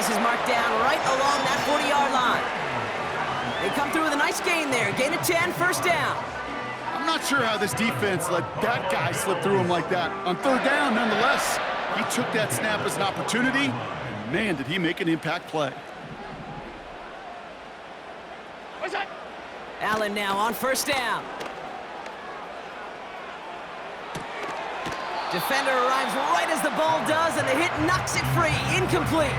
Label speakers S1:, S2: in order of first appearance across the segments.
S1: this is marked down right along that 40-yard line. They come through with a nice gain there. Gain of 10, first down.
S2: I'm not sure how this defense let that guy slip through him like that. On third down, nonetheless, he took that snap as an opportunity, and man, did he make an impact play.
S3: What's that?
S1: Allen now on first down. Defender arrives right as the ball does, and the hit knocks it free. Incomplete.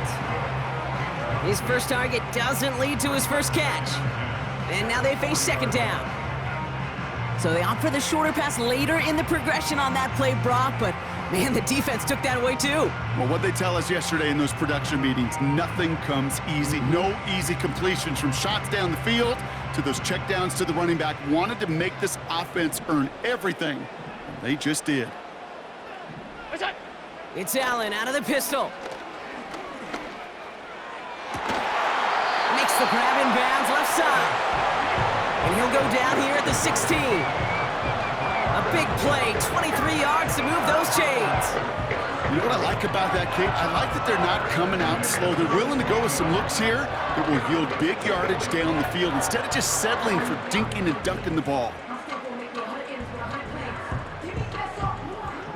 S1: His first target doesn't lead to his first catch. And now they face second down. So they opt for the shorter pass later in the progression on that play, Brock, but man, the defense took that away too.
S2: Well, what they tell us yesterday in those production meetings, nothing comes easy. No easy completions from shots down the field to those checkdowns to the running back. Wanted to make this offense earn everything, and they just did.
S3: What's that?
S1: It's Allen out of the pistol. Makes the grab in bounds left side. And he'll go down here at the 16. A big play, 23 yards to move those chains.
S2: You know what I like about that, Kate? I like that they're not coming out slow. They're willing to go with some looks here that will yield big yardage down the field instead of just settling for dinking and dunking the ball.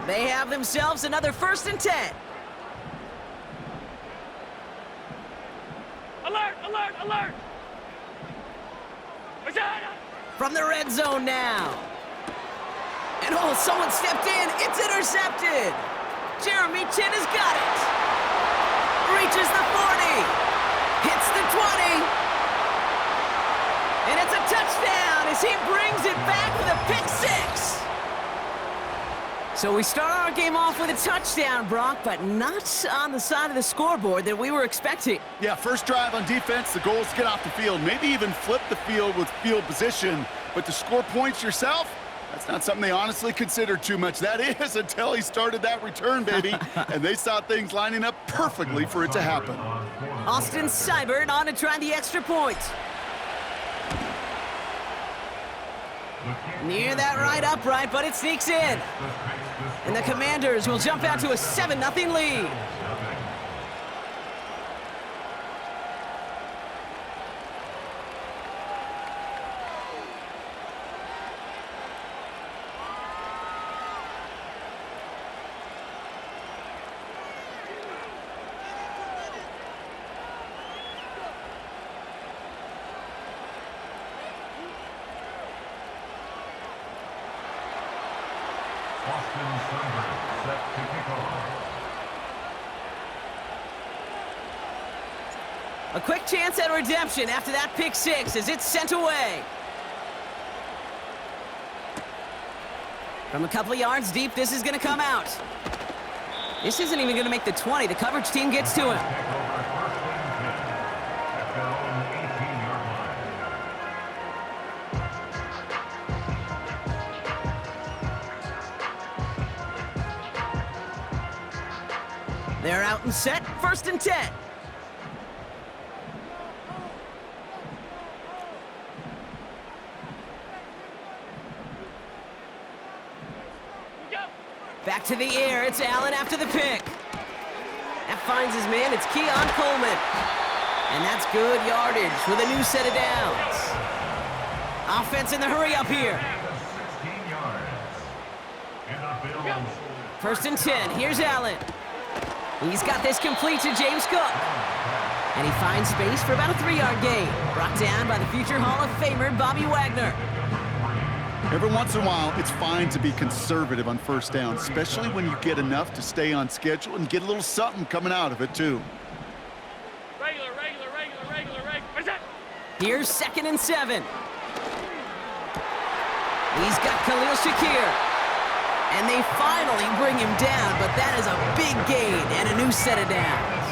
S1: They have themselves another 1st and 10.
S3: Alert, alert, alert! What's that?
S1: From the red zone now. And oh, someone stepped in. It's intercepted. Jeremy Chin has got it. Reaches the 40. Hits the 20. And it's a touchdown as he brings it back with a pick six. So we start our game off with a touchdown, Brock, but not on the side of the scoreboard that we were expecting.
S2: Yeah, first drive on defense, the goal is to get off the field, maybe even flip the field with field position. But to score points yourself, that's not something they honestly considered too much. That is until he started that return, baby. And they saw things lining up perfectly for it to happen.
S1: Austin Seibert on to try the extra point. Near that right upright, but it sneaks in. And the Commanders will jump out to a 7-0 lead. A quick chance at redemption after that pick six as it's sent away. From a couple of yards deep, this is going to come out. This isn't even going to make the 20. The coverage team gets to him. They're out and set, 1st and 10. Back to the air, it's Allen after the pick. That finds his man, it's Keon Coleman. And that's good yardage with a new set of downs. Offense in the hurry up here. 1st and 10, here's Allen. He's got this complete to James Cook. And he finds space for about a 3-yard gain. Brought down by the future Hall of Famer, Bobby Wagner.
S2: Every once in a while, it's fine to be conservative on first down, especially when you get enough to stay on schedule and get a little something coming out of it, too.
S3: Regular. What's that?
S1: Here's 2nd and 7. He's got Khalil Shakir. And they finally bring him down, but that is a big gain and a new set of downs.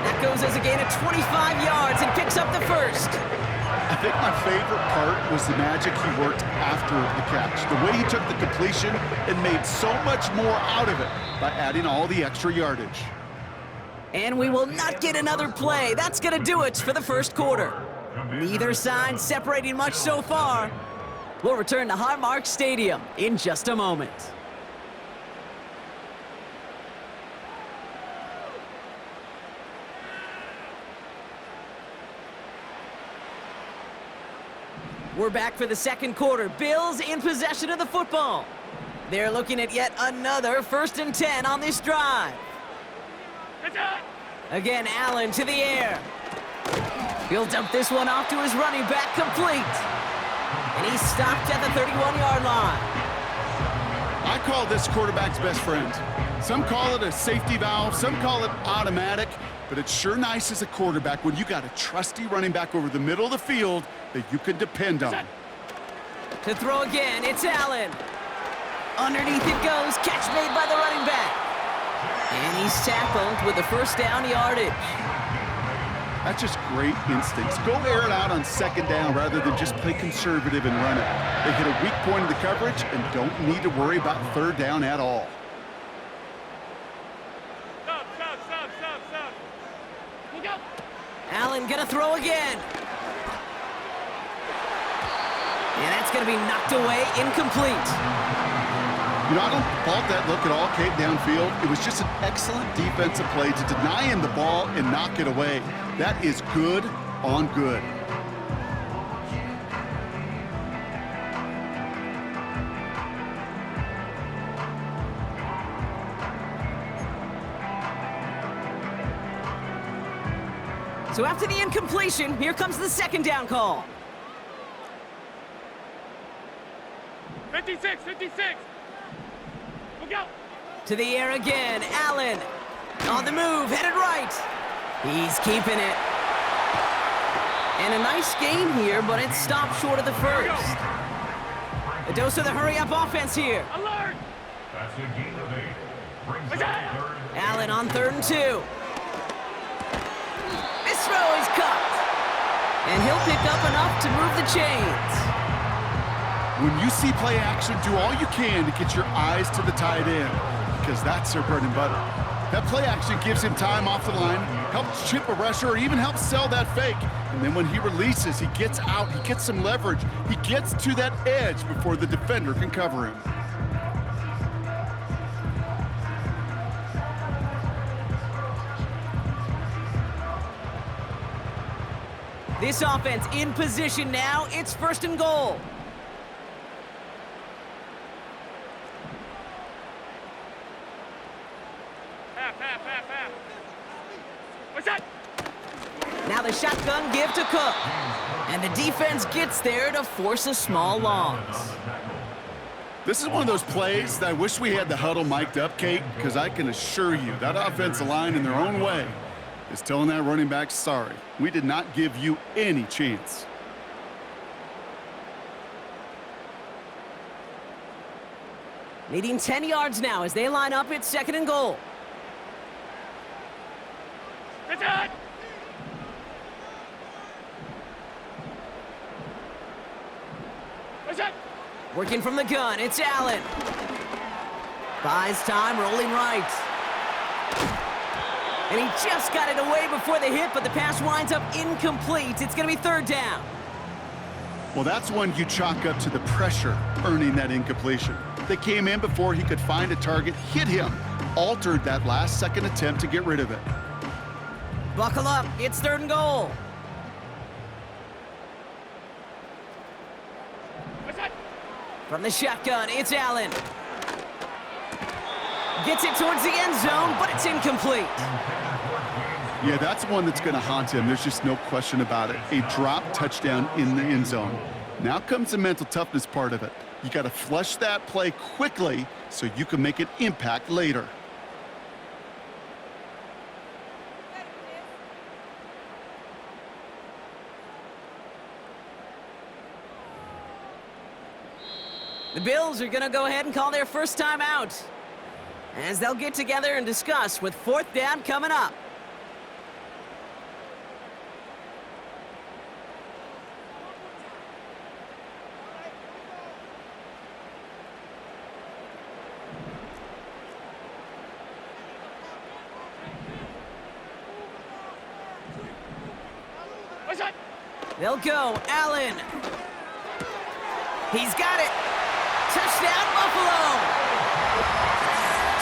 S1: That goes as a gain of 25 yards and picks up the 1st.
S2: I think my favorite part was the magic he worked after the catch. The way he took the completion and made so much more out of it by adding all the extra yardage.
S1: And we will not get another play. That's going to do it for the 1st quarter. Neither side separating much so far. We'll return to Highmark Stadium in just a moment. We're back for the second quarter. Bills in possession of the football. They're looking at yet another 1st and 10 on this drive. Again, Allen to the air. He'll dump this one off to his running back, complete. And he's stopped at the 31-yard line.
S2: I call this quarterback's best friend. Some call it a safety valve, some call it automatic, but it's sure nice as a quarterback when you got a trusty running back over the middle of the field that you can depend on.
S1: To throw again, it's Allen. Underneath it goes, catch made by the running back. And he's tackled with the first down yardage.
S2: That's just great instincts. Go air it out on 2nd down rather than just play conservative and run it. They hit a weak point of the coverage and don't need to worry about 3rd down at all.
S3: Stop. Look out.
S1: Allen gonna throw again. And that's gonna be knocked away, incomplete.
S2: You know, I don't fault that look at all, Kate, downfield. It was just an excellent defensive play to deny him the ball and knock it away. That is good on good.
S1: So after the incompletion, here comes the 2nd down call.
S3: 56. Look out.
S1: To the air again, Allen. On the move, headed right. He's keeping it. And a nice gain here, but it stopped short of the first. A dose of the hurry-up offense here.
S3: Alert.
S4: That's a gain of 8. Brings
S3: What's
S4: up
S3: that?
S4: 3rd.
S1: Allen on 3rd and 2. This throw is cupped. And he'll pick up enough to move the chains.
S2: When you see play action, do all you can to get your eyes to the tight end, because that's their bread and butter. That play action gives him time off the line, helps chip a rusher, or even helps sell that fake. And then when he releases, he gets out, he gets some leverage. He gets to that edge before the defender can cover him.
S1: This offense in position now. It's 1st and goal.
S3: Half. What's that?
S1: Now the shotgun give to Cook. And the defense gets there to force a small loss.
S2: This is one of those plays that I wish we had the huddle mic'd up, Kate, because I can assure you that offensive line in their own way is telling that running back, sorry, we did not give you any chance.
S1: Needing 10 yards now as they line up. It's 2nd and goal.
S3: What's that? What's that?
S1: Working from the gun, it's Allen. Buys time, rolling right. And he just got it away before the hit, but the pass winds up incomplete. It's going to be 3rd down.
S2: Well, that's one you chalk up to the pressure earning that incompletion. They came in before he could find a target, hit him, altered that last-second attempt to get rid of it.
S1: Buckle up, it's 3rd and goal.
S3: What's that?
S1: From the shotgun, it's Allen. Gets it towards the end zone, but it's incomplete.
S2: Yeah, that's one that's going to haunt him. There's just no question about it. A drop touchdown in the end zone. Now comes the mental toughness part of it. You got to flush that play quickly so you can make an impact later.
S1: The Bills are going to go ahead and call their first time out, as they'll get together and discuss with 4th down coming up.
S3: What's that?
S1: They'll go, Allen. He's got it. Touchdown, Buffalo.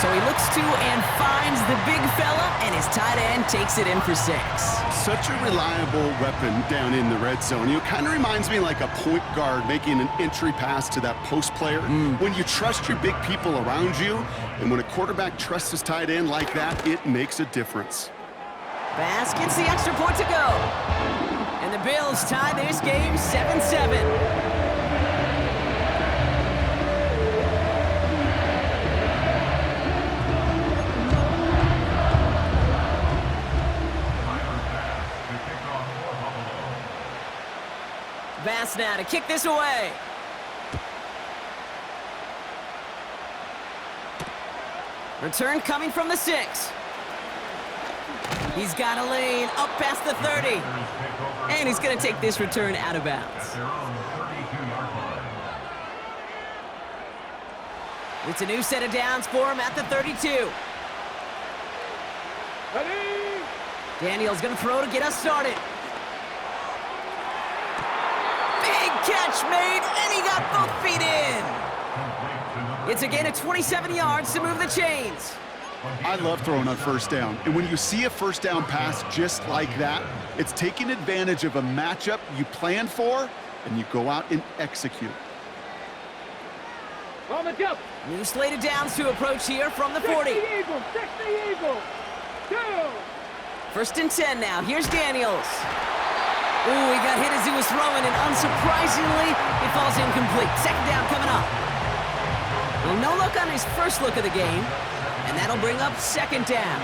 S1: So he looks to and finds the big fella, and his tight end takes it in for 6.
S2: Such a reliable weapon down in the red zone. You know, it kind of reminds me like a point guard making an entry pass to that post player. When you trust your big people around you, and when a quarterback trusts his tight end like that, it makes a difference.
S1: Bass gets the extra point to go. And the Bills tie this game 7-7. Bass now to kick this away. Return coming from the 6. He's got a lane up past the 30. And he's going to take this return out of bounds. It's a new set of downs for him at the 32.
S3: Ready?
S1: Daniel's going to throw to get us started. Big catch made, and he got both feet in. It's a gain of 27 yards to move the chains.
S2: I love throwing on first down. And when you see a first down pass just like that, it's taking advantage of a matchup you planned for, and you go out and execute.
S3: On the jump.
S1: New slate of downs to approach here from the 40.
S3: 60 Eagles. 60 Eagles. 2.
S1: First and 10 now. Here's Daniels. Ooh, he got hit as he was throwing, and unsurprisingly, it falls incomplete. Second down coming up. Well, no look on his first look of the game, and that'll bring up second down.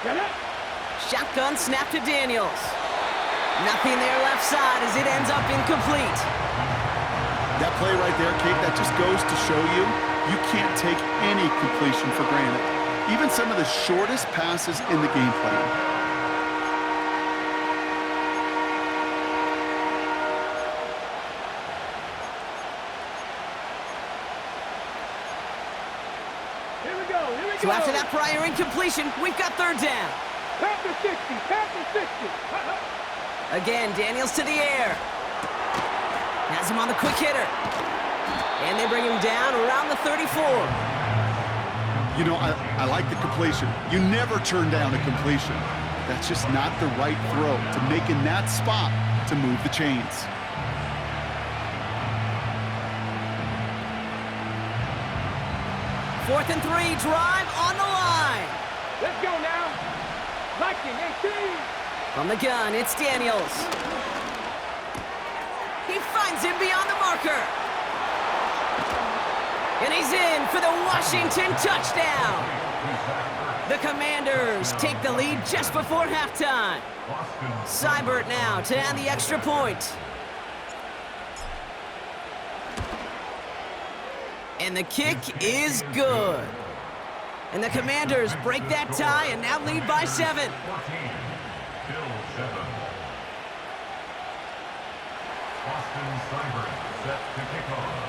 S3: Get it.
S1: Shotgun snap to Daniels. Nothing there left side as it ends up incomplete.
S2: That play right there, Kate, that just goes to show you, you can't take any completion for granted. Even some of the shortest passes in the game plan.
S1: So after that prior incompletion, we've got third down.
S3: Pass the 60. Pass the 60.
S1: Again, Daniels to the air. Has him on the quick hitter. And they bring him down around the 34.
S2: You know, I like the completion. You never turn down a completion. That's just not the right throw to make in that spot to move the chains.
S1: Fourth and 3, drive on the line.
S3: Let's go now. Liking 18.
S1: From the gun, it's Daniels. He finds him beyond the marker. And he's in for the Washington touchdown. The Commanders take the lead just before halftime. Seibert now to add the extra point. And the kick is good. And the Commanders break that tie and now lead by 7.
S4: 14. Bills 7. Austin Seibert set to kick off.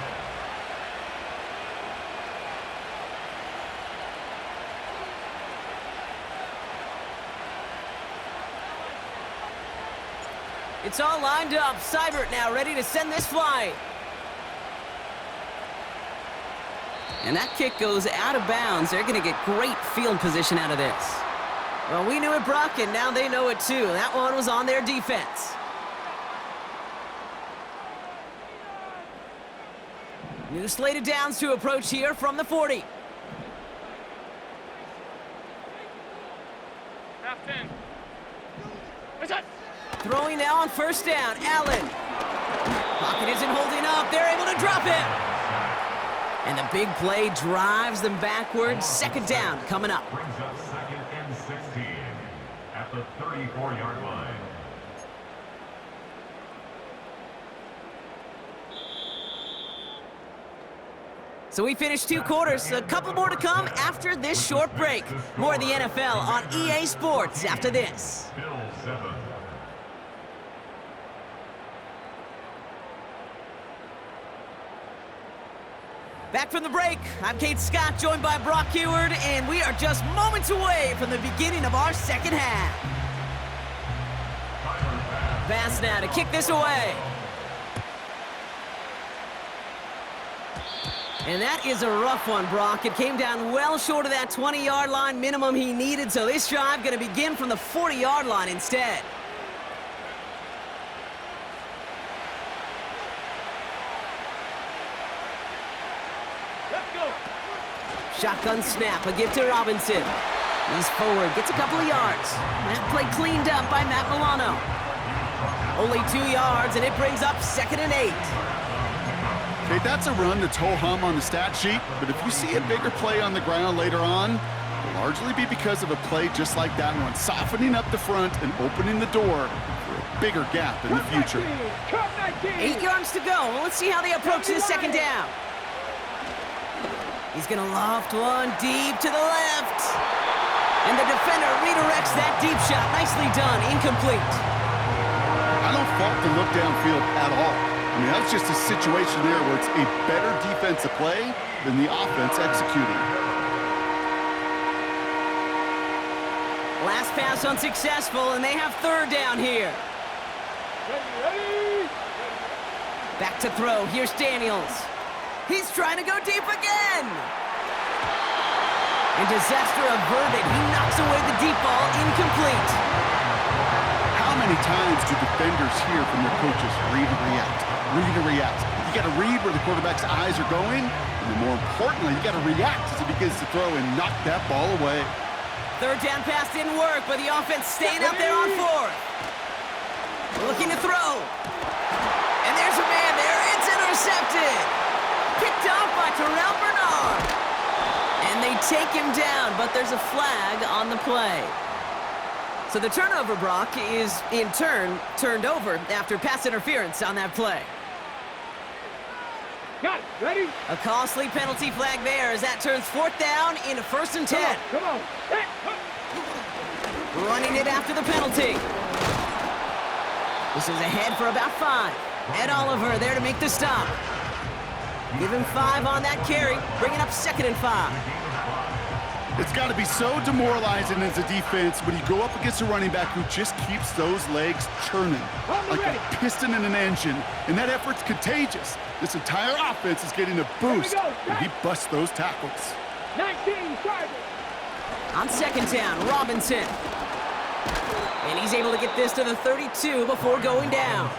S1: It's all lined up. Seibert now ready to send this flying. And that kick goes out of bounds. They're going to get great field position out of this. Well, we knew it, Brock, and now they know it too. That one was on their defense. New slate of downs to approach here from the 40.
S3: Half 10. What's that?
S1: Throwing now on first down. Allen. Pocket isn't holding up. They're able to drop him. And the big play drives them backwards. Second down coming up.
S4: Brings up second and 16 at the 34-yard line.
S1: So we finished 2 quarters. A couple more to come after this short break. More of the NFL on EA Sports after this.
S4: Bills 7.
S1: Back from the break, I'm Kate Scott, joined by Brock Heward, and we are just moments away from the beginning of our second half. Bass now to kick this away. And that is a rough one, Brock. It came down well short of that 20-yard line minimum he needed, so this drive going to begin from the 40-yard line instead.
S3: Let's go.
S1: Shotgun snap, a give to Robinson. He's forward, gets a couple of yards. That play cleaned up by Matt Milano. Only 2 yards, and it brings up 2nd and 8.
S2: Okay, that's a run that's ho-hum on the stat sheet, but if you see a bigger play on the ground later on, it'll largely be because of a play just like that one, softening up the front and opening the door for a bigger gap in the future.
S1: 8 yards to go. Let's see how they approach this 2nd down. He's going to loft one deep to the left. And the defender redirects that deep shot. Nicely done. Incomplete.
S2: I don't fault the look downfield at all. I mean, that's just a situation there where it's a better defensive play than the offense executing.
S1: Last pass unsuccessful, and they have 3rd down here.
S3: Ready.
S1: Back to throw. Here's Daniels. He's trying to go deep again. And disaster averted. He knocks away the deep ball. Incomplete.
S2: How many times do defenders hear from their coaches, read and react, read and react? You got to read where the quarterback's eyes are going, and then more importantly, you got to react as he begins to throw and knock that ball away.
S1: 3rd down pass didn't work, but the offense staying out there on 4th. Looking to throw. And there's a man there. It's intercepted. Picked off by Terrell Bernard. And they take him down, but there's a flag on the play. So the turnover, Brock, is in turn turned over after pass interference on that play.
S3: Got it. Ready?
S1: A costly penalty flag there as that turns 4th down into 1st and 10.
S3: Come on. Hey.
S1: Running it after the penalty. This is ahead for about 5. Ed Oliver there to make the stop. Give him 5 on that carry, bringing up 2nd and 5.
S2: It's got to be so demoralizing as a defense when you go up against a running back who just keeps those legs churning like a piston in an engine, and that effort's contagious. This entire offense is getting a boost when he busts those tackles.
S3: 19, Tiger.
S1: On 2nd down, Robinson. And he's able to get this to the 32 before going down.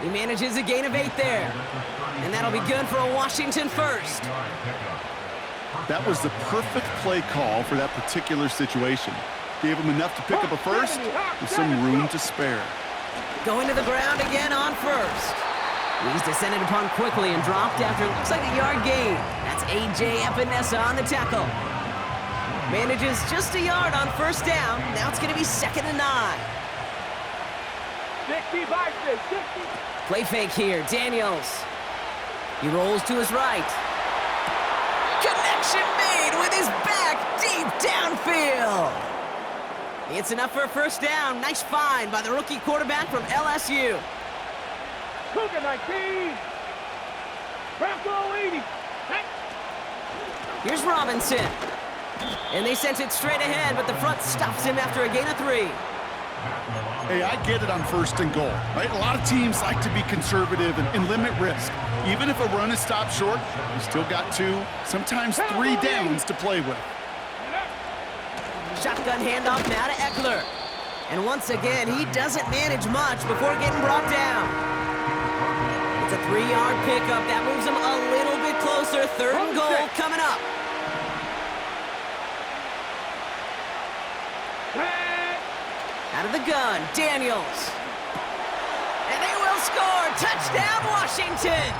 S1: He manages a gain of 8 there. And that'll be good for a Washington 1st.
S2: That was the perfect play call for that particular situation. Gave him enough to pick up a 1st with some room to spare.
S1: Going to the ground again on 1st. He's descended upon quickly and dropped after it looks like a yard gain. That's A.J. Epinesa on the tackle. Manages just a yard on 1st down. Now it's going to be 2nd and 9.
S3: 60 by 60.
S1: Play fake here, Daniels. He rolls to his right. Connection made with his back deep downfield. It's enough for a 1st down. Nice find by the rookie quarterback from LSU.
S3: Cougar 19. Bronco 80.
S1: Here's Robinson. And they sent it straight ahead, but the front stops him after a gain of 3.
S2: Hey, I get it on 1st and goal, right? A lot of teams like to be conservative and limit risk. Even if a run is stopped short, you still got 2, sometimes 3 downs to play with.
S1: Shotgun handoff now to Eckler. And once again, he doesn't manage much before getting brought down. It's a 3-yard pickup. That moves him a little bit closer. 3rd and goal coming up. Out of the gun, Daniels. And they will score. Touchdown, Washington.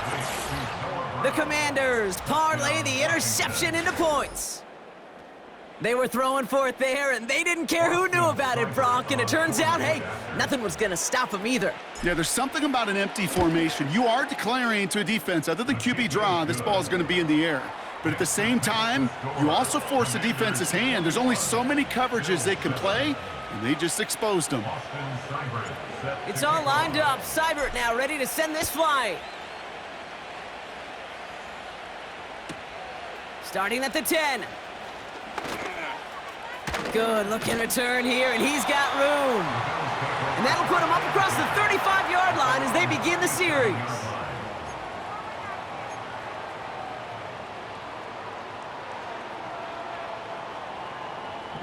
S1: The Commanders parlay the interception into points. They were throwing for it there, and they didn't care who knew about it, Brock. And it turns out, hey, nothing was going to stop them either.
S2: Yeah, there's something about an empty formation. You are declaring to a defense, other than QB draw, this ball is going to be in the air. But at the same time, you also force the defense's hand. There's only so many coverages they can play, and they just exposed them.
S1: It's all lined up. Seibert now ready to send this flying. Starting at the 10. Good looking return here, and he's got room. And that'll put him up across the 35-yard line as they begin the series.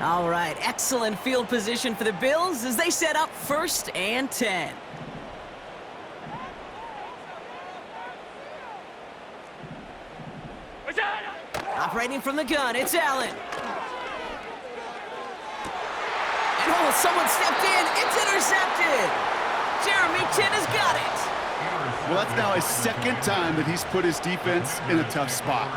S1: All right, excellent field position for the Bills as they set up 1st and 10. Operating from the gun, it's Allen. And oh, someone stepped in. It's intercepted. Jeremy Chin has got it.
S2: Well, that's now his 2nd time that he's put his defense in a tough spot.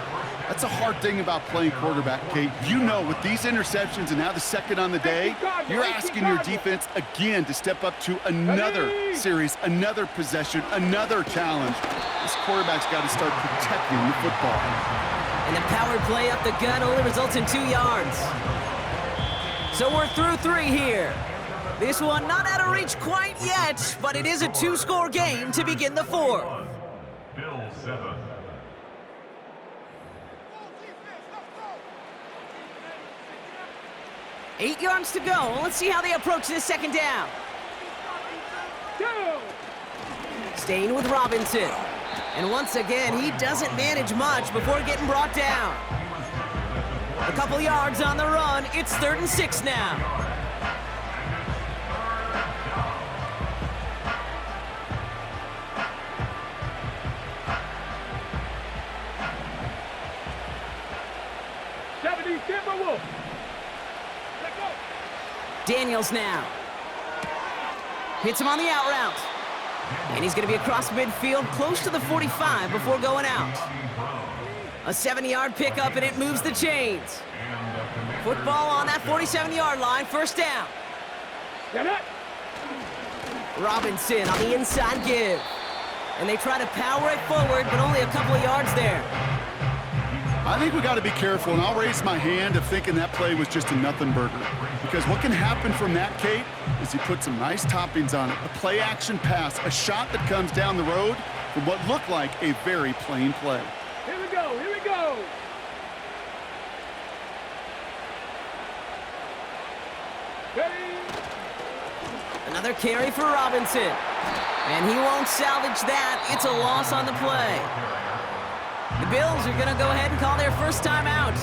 S2: That's a hard thing about playing quarterback, Kate. You know, with these interceptions and now the 2nd on the day, you're asking your defense again to step up to another series, another possession, another challenge. This quarterback's got to start protecting the football.
S1: And the power play up the gut only results in 2 yards. So we're through 3 here. This one not out of reach quite yet, but it is a 2-score game to begin the 4th.
S4: Bills 7.
S1: Eight yards to go. Let's see how they approach this 2nd down. Staying with Robinson. And once again, he doesn't manage much before getting brought down. A couple yards on the run. It's 3rd and 6 now. Daniels now. Hits him on the out route. And he's going to be across midfield, close to the 45 before going out. A 70-yard pickup, and it moves the chains. Football on that 47-yard line, 1st down. Robinson on the inside give. And they try to power it forward, but only a couple of yards there.
S2: I think we got to be careful, and I'll raise my hand of thinking that play was just a nothing burger. Because what can happen from that, Kate, is he put some nice toppings on it. A play-action pass, a shot that comes down the road from what looked like a very plain play.
S3: Here we go, here we go. Ready?
S1: Another carry for Robinson. And he won't salvage that. It's a loss on the play. The Bills are going to go ahead and call their 1st time out.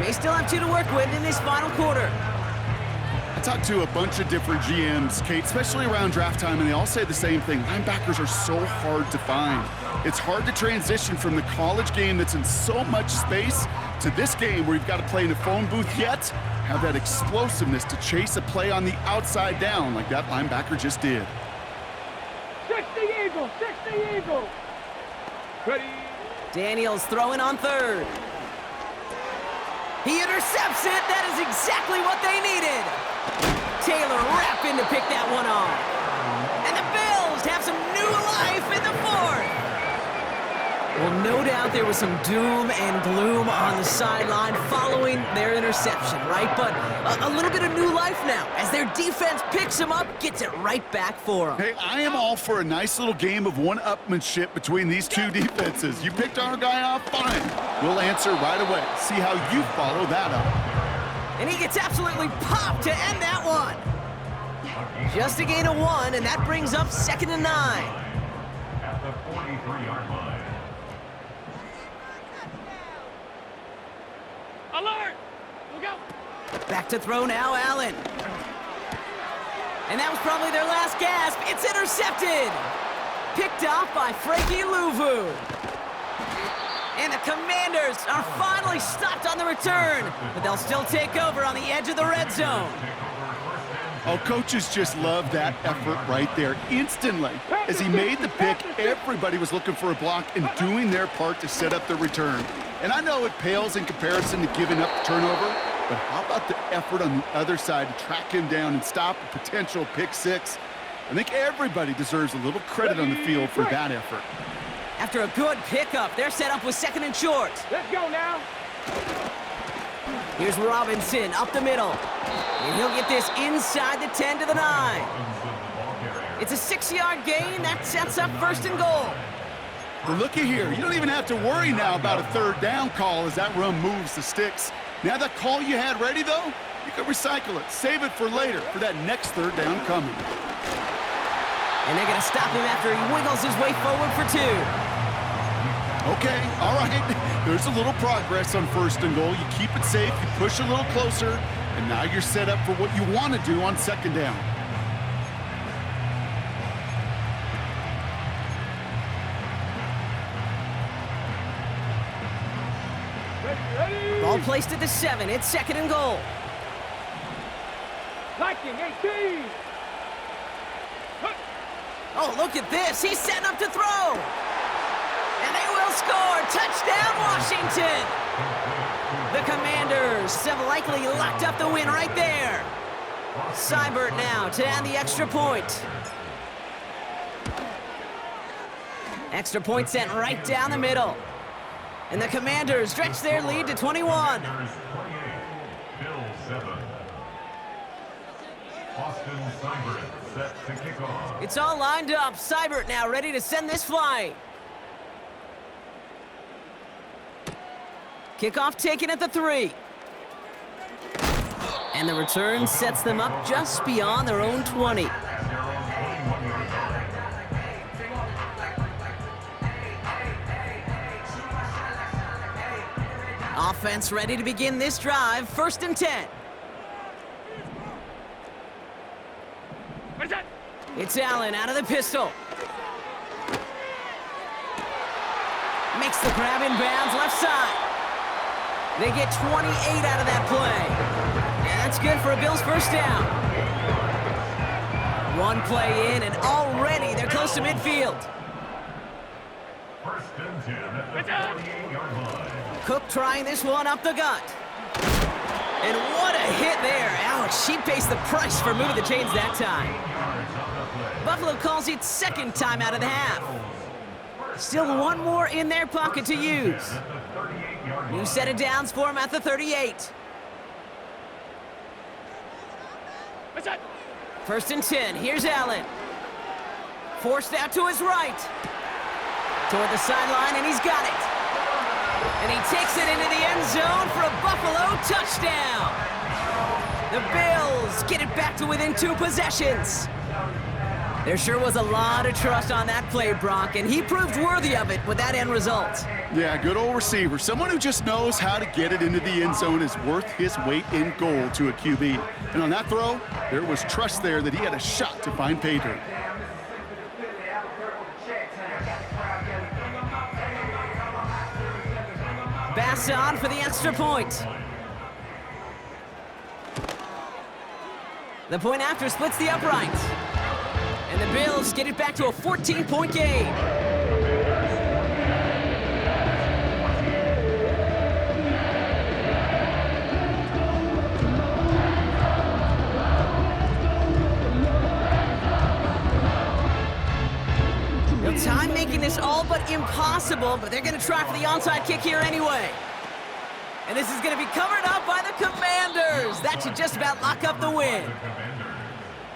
S1: May still have 2 to work with in this final quarter.
S2: I talked to a bunch of different GMs, Kate, especially around draft time, and they all say the same thing. Linebackers are so hard to find. It's hard to transition from the college game that's in so much space to this game where you've got to play in a phone booth yet have that explosiveness to chase a play on the outside down like that linebacker just did.
S3: 60 Eagles, 60 Eagles. Ready?
S1: Daniels throwing on 3rd. He intercepts it. That is exactly what they needed. Taylor rapping to pick that one off. And the Bills have some new life in the 4th. Well, no doubt there was some doom and gloom on the sideline following their interception, right? But a little bit of new life now as their defense picks them up, gets it right back for them.
S2: Hey, I am all for a nice little game of one-upmanship between these 2 defenses. You picked our guy off, fine. We'll answer right away. See how you follow that up.
S1: And he gets absolutely popped to end that one. Just a gain of 1, and that brings up 2nd and 9.
S4: At the 43-yard line.
S3: Alert! Look out!
S1: Back to throw now, Allen. And that was probably their last gasp. It's intercepted. Picked off by Frankie Louvu. And the Commanders are finally stopped on the return, but they'll still take over on the edge of the red zone.
S2: Oh, coaches just love that effort right there. Instantly, as he made the pick, everybody was looking for a block and doing their part to set up the return. And I know it pales in comparison to giving up the turnover, but how about the effort on the other side to track him down and stop a potential pick 6? I think everybody deserves a little credit on the field for that effort.
S1: After a good pickup, they're set up with 2nd and short.
S3: Let's go now.
S1: Here's Robinson up the middle. And he'll get this inside the 10 to the 9. It's a 6-yard gain. That sets up 1st and goal.
S2: Well, looky here. You don't even have to worry now about a 3rd down call as that run moves the sticks. Now that call you had ready, though, you can recycle it. Save it for later for that next 3rd down coming.
S1: And they're going to stop him after he wiggles his way forward for 2.
S2: Okay, all right. There's a little progress on 1st and goal. You keep it safe, you push a little closer, and now you're set up for what you want to do on 2nd down.
S3: Ready.
S1: Ball placed at the 7. It's 2nd and goal.
S3: Liking 18.
S1: Oh, look at this. He's setting up to throw. And they will score. Touchdown, Washington. The Commanders have likely locked up the win right there. Seibert now to add the extra point. Extra point sent right down the middle. And the Commanders stretch their lead to 21.
S4: Commanders 28, Bills 7. Austin Seibert set to kick off.
S1: It's all lined up. Seibert now ready to send this flying. Kickoff taken at the 3. And the return sets them up just beyond their own 20. Offense ready to begin this drive. 1st and 10.
S3: What is that?
S1: It's Allen out of the pistol. Makes the grab in bounds left side. They get 28 out of that play. And that's good for a Bills 1st down. One play in and already they're close to midfield.
S4: 1st and 10 at the 48-yard line.
S1: Cook trying this one up the gut. And what a hit there. Ouch, she pays the price for moving the chains that time. Buffalo calls it 2nd time out of the half. Still one more in their pocket to use. New set of downs for him at the 38.
S3: What's that?
S1: 1st and 10, here's Allen. Forced out to his right. Toward the sideline, and he's got it. And he takes it into the end zone for a Buffalo touchdown. The Bills get it back to within 2 possessions. There sure was a lot of trust on that play, Brock, and he proved worthy of it with that end result.
S2: Yeah, good old receiver. Someone who just knows how to get it into the end zone is worth his weight in gold to a QB. And on that throw, there was trust there that he had a shot to find pay dirt.
S1: Bass on for the extra point. The point after splits the upright. And the Bills get it back to a 14-point game. Well, time making this all but impossible, but they're going to try for the onside kick here anyway. And this is going to be covered up by the Commanders. That should just about lock up the win.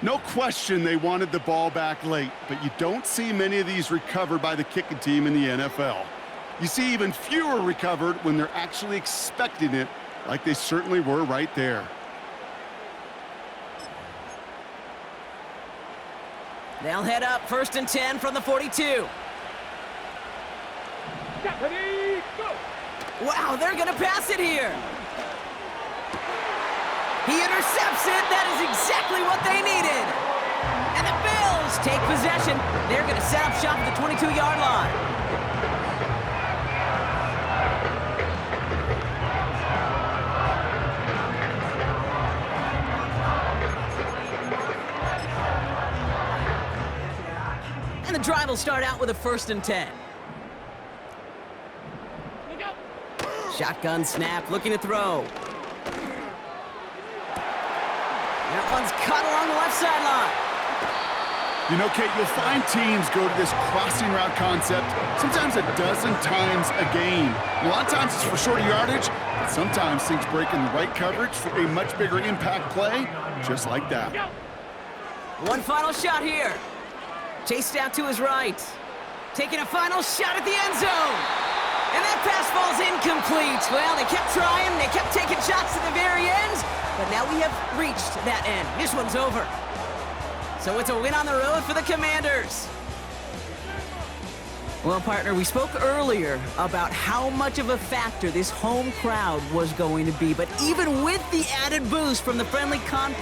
S2: No question they wanted the ball back late, but you don't see many of these recovered by the kicking team in the NFL. You see even fewer recovered when they're actually expecting it, like they certainly were right there.
S1: They'll head up 1st and 10 from the 42.
S3: Ready, go!
S1: Wow, they're going to pass it here. He intercepts it. That is exactly what they needed. And the Bills take possession. They're going to set up shop at the 22-yard line. And the drive will start out with a 1st and 10.
S3: Look out!
S1: Shotgun snap, looking to throw. That one's cut along the left sideline.
S2: You know, Kate, you'll find teams go to this crossing route concept sometimes a dozen times a game. A lot of times it's for shorter yardage, but sometimes things break in the right coverage for a much bigger impact play, just like that.
S1: One final shot here. Chased out to his right. Taking a final shot at the end zone. And that pass falls incomplete. Well, they kept trying. They kept taking shots to the very end. But now we have reached that end. This one's over. So it's a win on the road for the Commanders. Well, partner, we spoke earlier about how much of a factor this home crowd was going to be, but even with the added boost from the friendly confines